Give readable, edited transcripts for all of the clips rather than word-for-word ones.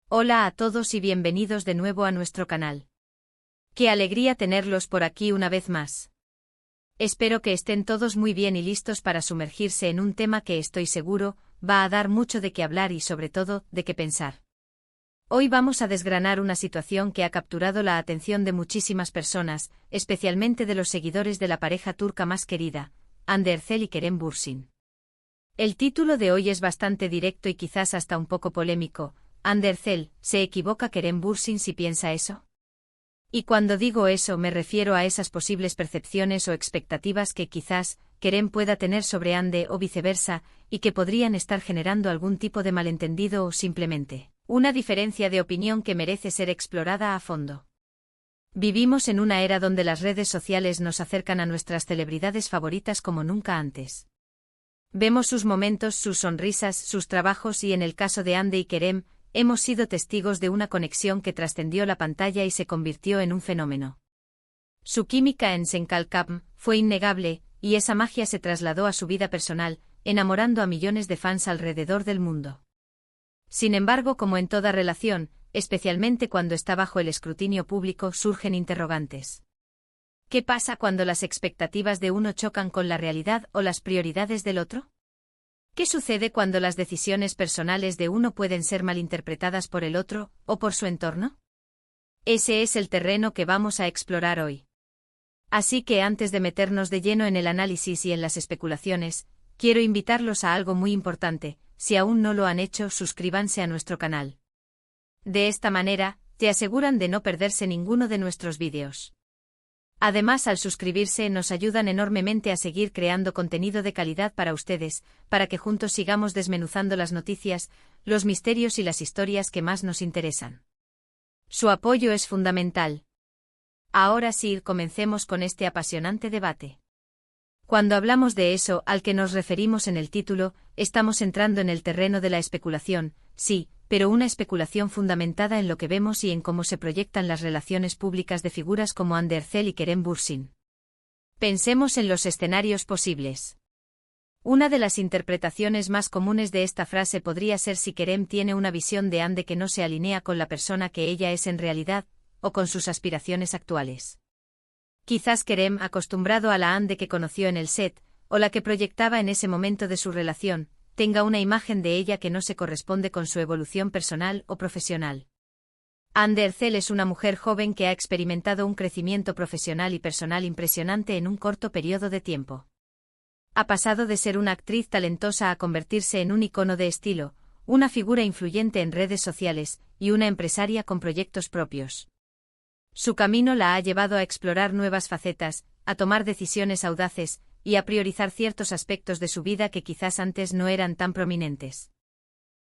Hola a todos y bienvenidos de nuevo a nuestro canal. Qué alegría tenerlos por aquí una vez más. Espero que estén todos muy bien y listos para sumergirse en un tema que estoy seguro va a dar mucho de qué hablar y sobre todo de qué pensar. Hoy vamos a desgranar una situación que ha capturado la atención de muchísimas personas, especialmente de los seguidores de la pareja turca más querida, Hande Erçel y Kerem Bürsin. El título de hoy es bastante directo y quizás hasta un poco polémico. Hande Erçel, ¿se equivoca Kerem Bürsin si piensa eso? Y cuando digo eso me refiero a esas posibles percepciones o expectativas que quizás Kerem pueda tener sobre Hande o viceversa, y que podrían estar generando algún tipo de malentendido o simplemente una diferencia de opinión que merece ser explorada a fondo. Vivimos en una era donde las redes sociales nos acercan a nuestras celebridades favoritas como nunca antes. Vemos sus momentos, sus sonrisas, sus trabajos y en el caso de Hande y Kerem, hemos sido testigos de una conexión que trascendió la pantalla y se convirtió en un fenómeno. Su química en Senkalkam fue innegable, y esa magia se trasladó a su vida personal, enamorando a millones de fans alrededor del mundo. Sin embargo, como en toda relación, especialmente cuando está bajo el escrutinio público, surgen interrogantes. ¿Qué pasa cuando las expectativas de uno chocan con la realidad o las prioridades del otro? ¿Qué sucede cuando las decisiones personales de uno pueden ser malinterpretadas por el otro, o por su entorno? Ese es el terreno que vamos a explorar hoy. Así que antes de meternos de lleno en el análisis y en las especulaciones, quiero invitarlos a algo muy importante. Si aún no lo han hecho, suscríbanse a nuestro canal. De esta manera, te aseguran de no perderse ninguno de nuestros vídeos. Además, al suscribirse nos ayudan enormemente a seguir creando contenido de calidad para ustedes, para que juntos sigamos desmenuzando las noticias, los misterios y las historias que más nos interesan. Su apoyo es fundamental. Ahora sí, comencemos con este apasionante debate. Cuando hablamos de eso al que nos referimos en el título, estamos entrando en el terreno de la especulación, sí, pero una especulación fundamentada en lo que vemos y en cómo se proyectan las relaciones públicas de figuras como Hande Erçel y Kerem Bürsin. Pensemos en los escenarios posibles. Una de las interpretaciones más comunes de esta frase podría ser si Kerem tiene una visión de Hande que no se alinea con la persona que ella es en realidad, o con sus aspiraciones actuales. Quizás Kerem, acostumbrado a la Hande que conoció en el set, o la que proyectaba en ese momento de su relación, tenga una imagen de ella que no se corresponde con su evolución personal o profesional. Hande Erçel es una mujer joven que ha experimentado un crecimiento profesional y personal impresionante en un corto periodo de tiempo. Ha pasado de ser una actriz talentosa a convertirse en un icono de estilo, una figura influyente en redes sociales, y una empresaria con proyectos propios. Su camino la ha llevado a explorar nuevas facetas, a tomar decisiones audaces, y a priorizar ciertos aspectos de su vida que quizás antes no eran tan prominentes.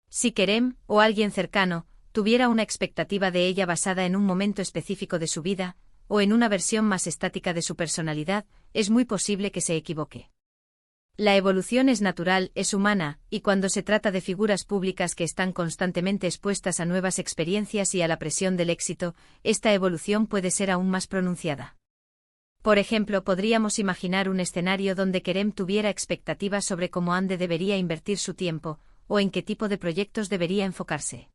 Si Kerem, o alguien cercano, tuviera una expectativa de ella basada en un momento específico de su vida, o en una versión más estática de su personalidad, es muy posible que se equivoque. La evolución es natural, es humana, y cuando se trata de figuras públicas que están constantemente expuestas a nuevas experiencias y a la presión del éxito, esta evolución puede ser aún más pronunciada. Por ejemplo, podríamos imaginar un escenario donde Kerem tuviera expectativas sobre cómo Hande debería invertir su tiempo, o en qué tipo de proyectos debería enfocarse.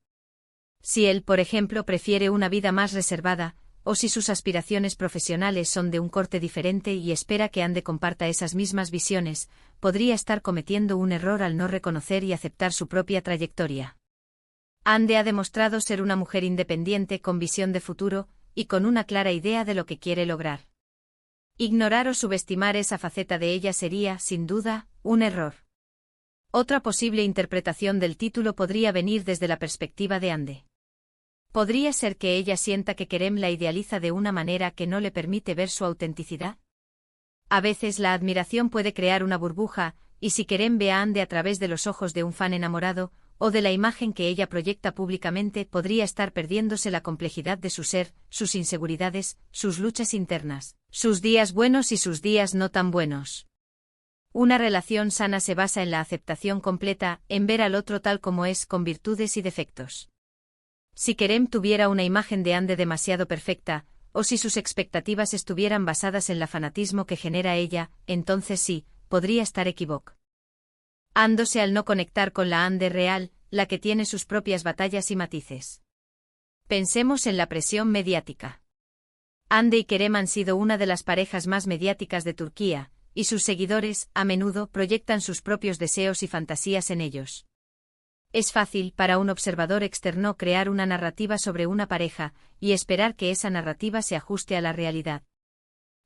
Si él, por ejemplo, prefiere una vida más reservada, o si sus aspiraciones profesionales son de un corte diferente y espera que Hande comparta esas mismas visiones, podría estar cometiendo un error al no reconocer y aceptar su propia trayectoria. Hande ha demostrado ser una mujer independiente con visión de futuro, y con una clara idea de lo que quiere lograr. Ignorar o subestimar esa faceta de ella sería, sin duda, un error. Otra posible interpretación del título podría venir desde la perspectiva de Hande. ¿Podría ser que ella sienta que Kerem la idealiza de una manera que no le permite ver su autenticidad? A veces la admiración puede crear una burbuja, y si Kerem ve a Hande a través de los ojos de un fan enamorado, o de la imagen que ella proyecta públicamente, podría estar perdiéndose la complejidad de su ser, sus inseguridades, sus luchas internas, sus días buenos y sus días no tan buenos. Una relación sana se basa en la aceptación completa, en ver al otro tal como es, con virtudes y defectos. Si Kerem tuviera una imagen de Hande demasiado perfecta, o si sus expectativas estuvieran basadas en el fanatismo que genera ella, entonces sí, podría estar equivocándose al no conectar con la Hande real, la que tiene sus propias batallas y matices. Pensemos en la presión mediática. Hande y Kerem han sido una de las parejas más mediáticas de Turquía, y sus seguidores, a menudo, proyectan sus propios deseos y fantasías en ellos. Es fácil, para un observador externo, crear una narrativa sobre una pareja, y esperar que esa narrativa se ajuste a la realidad.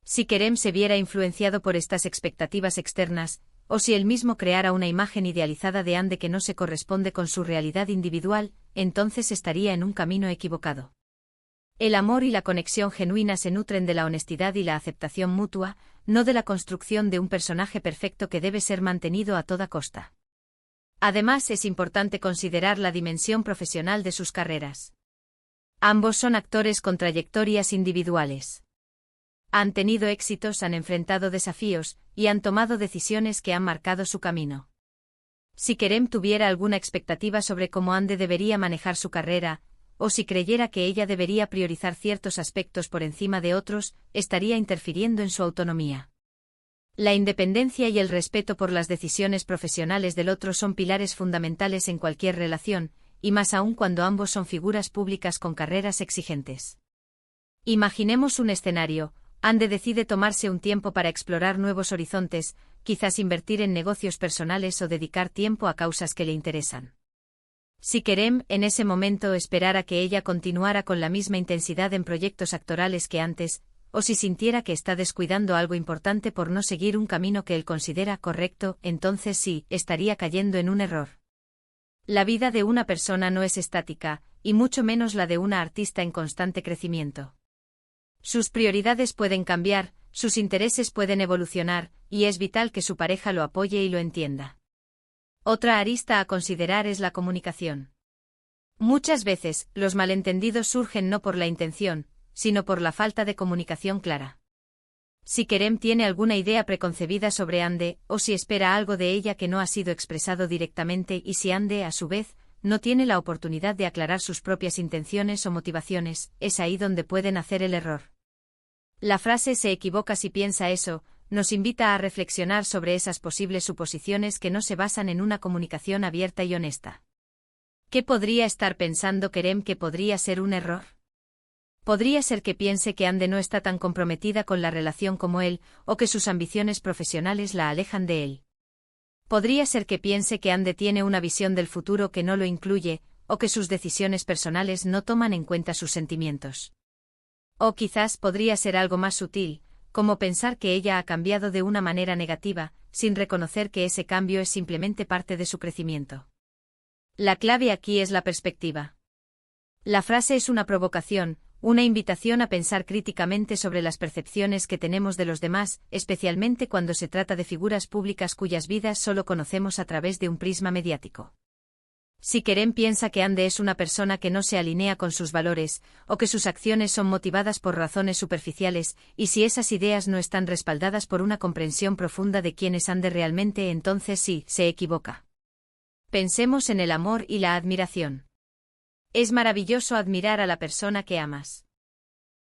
Si Kerem se viera influenciado por estas expectativas externas, o si él mismo creara una imagen idealizada de Hande que no se corresponde con su realidad individual, entonces estaría en un camino equivocado. El amor y la conexión genuina se nutren de la honestidad y la aceptación mutua, no de la construcción de un personaje perfecto que debe ser mantenido a toda costa. Además, es importante considerar la dimensión profesional de sus carreras. Ambos son actores con trayectorias individuales. Han tenido éxitos, han enfrentado desafíos, y han tomado decisiones que han marcado su camino. Si Kerem tuviera alguna expectativa sobre cómo Hande debería manejar su carrera, o si creyera que ella debería priorizar ciertos aspectos por encima de otros, estaría interfiriendo en su autonomía. La independencia y el respeto por las decisiones profesionales del otro son pilares fundamentales en cualquier relación, y más aún cuando ambos son figuras públicas con carreras exigentes. Imaginemos un escenario: Hande decide tomarse un tiempo para explorar nuevos horizontes, quizás invertir en negocios personales o dedicar tiempo a causas que le interesan. Si Kerem, en ese momento, esperara que ella continuara con la misma intensidad en proyectos actorales que antes, o si sintiera que está descuidando algo importante por no seguir un camino que él considera correcto, entonces sí, estaría cayendo en un error. La vida de una persona no es estática, y mucho menos la de una artista en constante crecimiento. Sus prioridades pueden cambiar, sus intereses pueden evolucionar, y es vital que su pareja lo apoye y lo entienda. Otra arista a considerar es la comunicación. Muchas veces, los malentendidos surgen no por la intención, sino por la falta de comunicación clara. Si Kerem tiene alguna idea preconcebida sobre Hande, o si espera algo de ella que no ha sido expresado directamente, y si Hande, a su vez, no tiene la oportunidad de aclarar sus propias intenciones o motivaciones, es ahí donde pueden hacer el error. La frase "se equivoca si piensa eso" nos invita a reflexionar sobre esas posibles suposiciones que no se basan en una comunicación abierta y honesta. ¿Qué podría estar pensando Kerem que podría ser un error? Podría ser que piense que Hande no está tan comprometida con la relación como él, o que sus ambiciones profesionales la alejan de él. Podría ser que piense que Hande tiene una visión del futuro que no lo incluye, o que sus decisiones personales no toman en cuenta sus sentimientos. O quizás podría ser algo más sutil, como pensar que ella ha cambiado de una manera negativa, sin reconocer que ese cambio es simplemente parte de su crecimiento. La clave aquí es la perspectiva. La frase es una provocación, una invitación a pensar críticamente sobre las percepciones que tenemos de los demás, especialmente cuando se trata de figuras públicas cuyas vidas solo conocemos a través de un prisma mediático. Si Kerem piensa que Hande es una persona que no se alinea con sus valores, o que sus acciones son motivadas por razones superficiales, y si esas ideas no están respaldadas por una comprensión profunda de quién es Hande realmente, entonces sí, se equivoca. Pensemos en el amor y la admiración. Es maravilloso admirar a la persona que amas.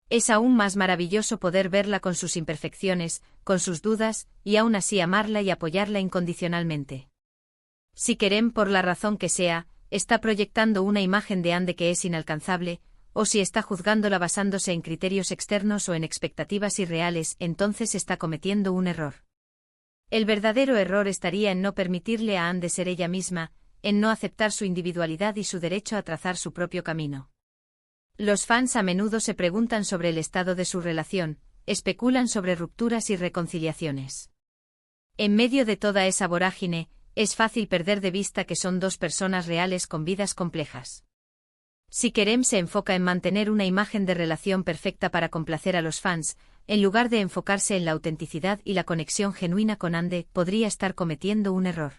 Es aún más maravilloso poder verla con sus imperfecciones, con sus dudas, y aún así amarla y apoyarla incondicionalmente. Si Kerem, por la razón que sea, está proyectando una imagen de Hande que es inalcanzable, o si está juzgándola basándose en criterios externos o en expectativas irreales, entonces está cometiendo un error. El verdadero error estaría en no permitirle a Hande ser ella misma, en no aceptar su individualidad y su derecho a trazar su propio camino. Los fans a menudo se preguntan sobre el estado de su relación, especulan sobre rupturas y reconciliaciones. En medio de toda esa vorágine, es fácil perder de vista que son dos personas reales con vidas complejas. Si Kerem se enfoca en mantener una imagen de relación perfecta para complacer a los fans, en lugar de enfocarse en la autenticidad y la conexión genuina con Hande, podría estar cometiendo un error.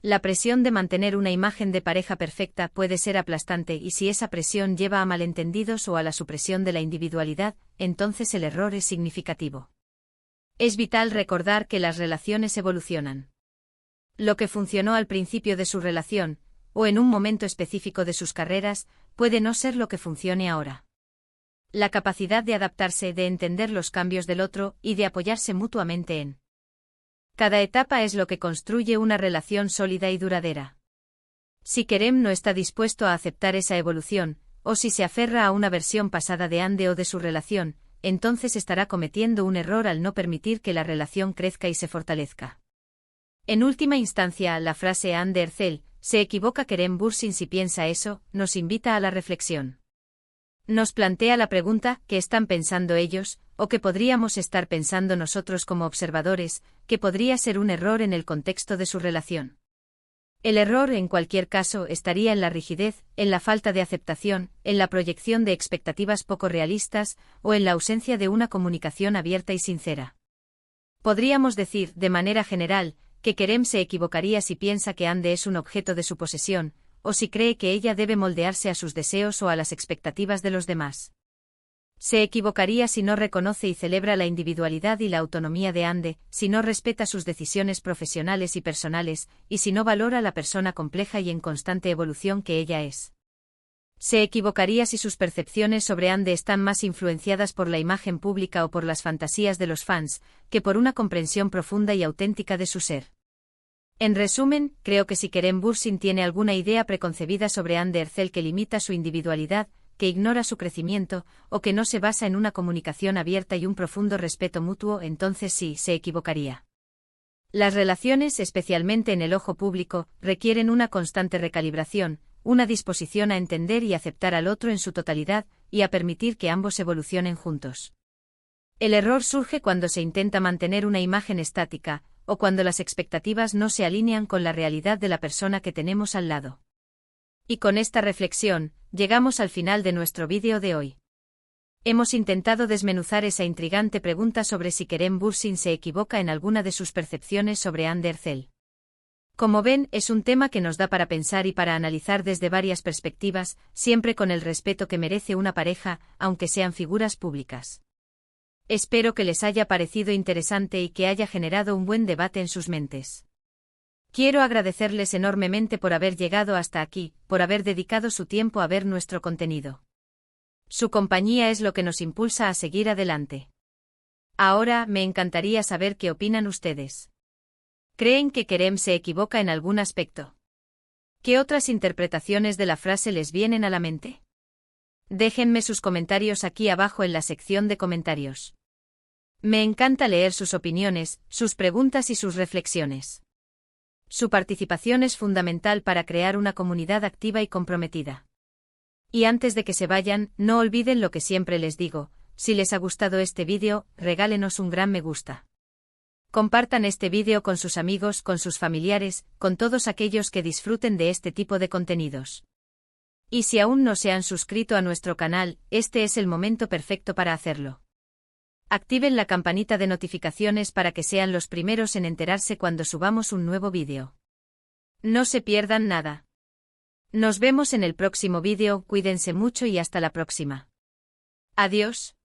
La presión de mantener una imagen de pareja perfecta puede ser aplastante, y si esa presión lleva a malentendidos o a la supresión de la individualidad, entonces el error es significativo. Es vital recordar que las relaciones evolucionan. Lo que funcionó al principio de su relación, o en un momento específico de sus carreras, puede no ser lo que funcione ahora. La capacidad de adaptarse, de entender los cambios del otro y de apoyarse mutuamente en cada etapa es lo que construye una relación sólida y duradera. Si Kerem no está dispuesto a aceptar esa evolución, o si se aferra a una versión pasada de Ande o de su relación, entonces estará cometiendo un error al no permitir que la relación crezca y se fortalezca. En última instancia, la frase Ande Ercel, se equivoca Kerem Bürsin si piensa eso, nos invita a la reflexión. Nos plantea la pregunta, ¿qué están pensando ellos, o qué podríamos estar pensando nosotros como observadores, que podría ser un error en el contexto de su relación? El error, en cualquier caso, estaría en la rigidez, en la falta de aceptación, en la proyección de expectativas poco realistas, o en la ausencia de una comunicación abierta y sincera. Podríamos decir, de manera general, que Kerem se equivocaría si piensa que Ande es un objeto de su posesión, o si cree que ella debe moldearse a sus deseos o a las expectativas de los demás. Se equivocaría si no reconoce y celebra la individualidad y la autonomía de Ande, si no respeta sus decisiones profesionales y personales, y si no valora la persona compleja y en constante evolución que ella es. Se equivocaría si sus percepciones sobre Ande están más influenciadas por la imagen pública o por las fantasías de los fans, que por una comprensión profunda y auténtica de su ser. En resumen, creo que si Kerem Bürsin tiene alguna idea preconcebida sobre Ande Ercel que limita su individualidad, que ignora su crecimiento, o que no se basa en una comunicación abierta y un profundo respeto mutuo, entonces sí, se equivocaría. Las relaciones, especialmente en el ojo público, requieren una constante recalibración, una disposición a entender y aceptar al otro en su totalidad, y a permitir que ambos evolucionen juntos. El error surge cuando se intenta mantener una imagen estática, o cuando las expectativas no se alinean con la realidad de la persona que tenemos al lado. Y con esta reflexión, llegamos al final de nuestro vídeo de hoy. Hemos intentado desmenuzar esa intrigante pregunta sobre si Kerem Bürsin se equivoca en alguna de sus percepciones sobre Ande Ercel. Como ven, es un tema que nos da para pensar y para analizar desde varias perspectivas, siempre con el respeto que merece una pareja, aunque sean figuras públicas. Espero que les haya parecido interesante y que haya generado un buen debate en sus mentes. Quiero agradecerles enormemente por haber llegado hasta aquí, por haber dedicado su tiempo a ver nuestro contenido. Su compañía es lo que nos impulsa a seguir adelante. Ahora, me encantaría saber qué opinan ustedes. ¿Creen que Kerem se equivoca en algún aspecto? ¿Qué otras interpretaciones de la frase les vienen a la mente? Déjenme sus comentarios aquí abajo en la sección de comentarios. Me encanta leer sus opiniones, sus preguntas y sus reflexiones. Su participación es fundamental para crear una comunidad activa y comprometida. Y antes de que se vayan, no olviden lo que siempre les digo, si les ha gustado este vídeo, regálenos un gran me gusta. Compartan este vídeo con sus amigos, con sus familiares, con todos aquellos que disfruten de este tipo de contenidos. Y si aún no se han suscrito a nuestro canal, este es el momento perfecto para hacerlo. Activen la campanita de notificaciones para que sean los primeros en enterarse cuando subamos un nuevo vídeo. No se pierdan nada. Nos vemos en el próximo vídeo, cuídense mucho y hasta la próxima. Adiós.